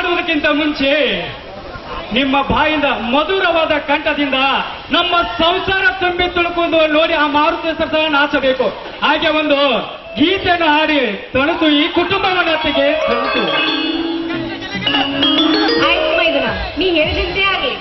ಮಾಡುವುದಕ್ಕಿಂತ ಮುಂಚೆ ನಿಮ್ಮ ಬಾಯಿಂದ ಮಧುರವಾದ ಕಂಠದಿಂದ ನಮ್ಮ ಸಂಸಾರ ತುಂಬಿ ತುಳುಕುವುದು ನೋಡಿ ಆ ಮಾರುತಿ ಸರಸ ನಾಚಬೇಕು. ಹಾಗೆ ಒಂದು ಗೀತೆಯನ್ನು ಹಾಡಿ ತಣಿಸು ಈ ಕುಟುಂಬವನ್ನತ್ತಿಗೆ ತಣಿಸು. ಆಯ್ತು ಮೈದುನ, ನೀ ಹೇಳಿದಂತೆ ಆಗಲಿ.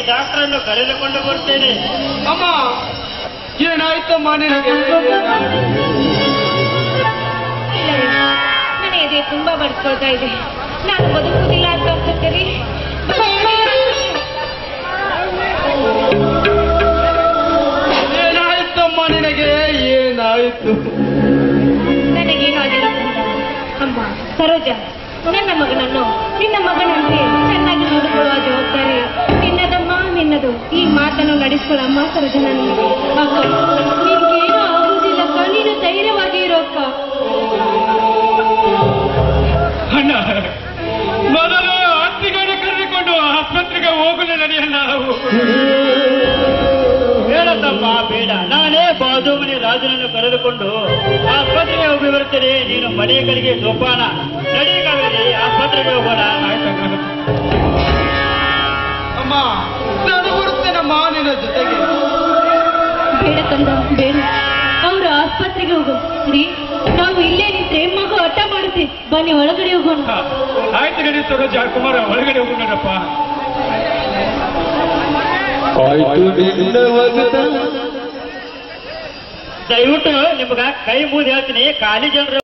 ಡಾಕ್ಟರನ್ನು ಕರೆದುಕೊಂಡು ಬರ್ತೇನೆ. ಅಮ್ಮ, ಏನಾಯ್ತಮ್ಮ ನಿನಗೆ? ನನ್ನ ಎದೆ ತುಂಬಾ ಬಡ್ಕೊಳ್ತಾ ಇದೆ. ನಾನು ಬದುಕುವುದಿಲ್ಲ ಅಂತ ಅನ್ಸುತ್ತೀರಿ. ಏನಾಯ್ತಮ್ಮ ನಿನಗೆ? ಏನಾಯ್ತು? ನನಗೇನು ಆಗಿಲ್ಲ ಅಮ್ಮ. ಸರೋಜ, ನನ್ನ ಮಗನನ್ನು ನಿನ್ನ ಮಗನಂತೆ ಚೆನ್ನಾಗಿ ನೋಡಿಕೊಳ್ಳುವ ಜವಾಬ್ದಾರಿ ನಿನ್ನದಮ್ಮ, ನಿನ್ನದು. ಈ ಮಾತನ್ನು ನಡೆಸಿಕೊಳ್ಳಮ್ಮ ಸರೋಜ. ನನಗೆ ಅಕ್ಕ, ನಿನ್ಗೇನು ಆಗುವುದಿಲ್ಲ ಅಕ್ಕ. ನೀನು ಧೈರ್ಯವಾಗಿ ಇರೋ ಅಕ್ಕ. ಅಣ್ಣ, ಮೊದಲು ಅತ್ತಿಗಡೆ ಕರೆದುಕೊಂಡು ಆಸ್ಪತ್ರೆಗೆ ಹೋಗಲು ನಡೆಯಲ್ಲ. ಬೇಡ ತಮ್ಮ, ಬೇಡ. ನಾನೇ ಬಾಜುಮನೆ ರಾಜನನ್ನು ಕರೆದುಕೊಂಡು ಆಸ್ಪತ್ರೆಗೆ ಹೋಗಿ ಬರುತ್ತೇನೆ. ನೀನು ಮನೆಯ ಕಡೆಗೆ ಸೋಪಾನ ನಡಿ ಕಾವೇರಿ, ಆಸ್ಪತ್ರೆಗೆ ಹೋಗೋಣ. ಅಮ್ಮ, ನಾನು ಬರುತ್ತೇನಮ್ಮ ನಿನ್ನ ಜೊತೆಗೆ. ಬೇಡ ಕಂದ, ಬೇಡ. ಅವರು ಆಸ್ಪತ್ರೆಗೆ ಹೋಗೋರಿ. ನಾವು ಇಲ್ಲೇ ನಿಂತ್ರೆ ಮಗು ಹಠ ಮಾಡುತ್ತೆ. ಬನ್ನಿ ಒಳಗಡೆ ಹೋಗೋಣ. ಆಯ್ತು ನಡಿ ಸರೋಜ, ಕುಮಾರ ಒಳಗಡೆ ಹೋಗೋಣಪ್ಪ. ದಯವಿಟ್ಟು ನಿಮ್ಗ ಕೈ ಮುಗಿದು ಹೇಳ್ತೀನಿ, ಖಾಲಿ ಜನರು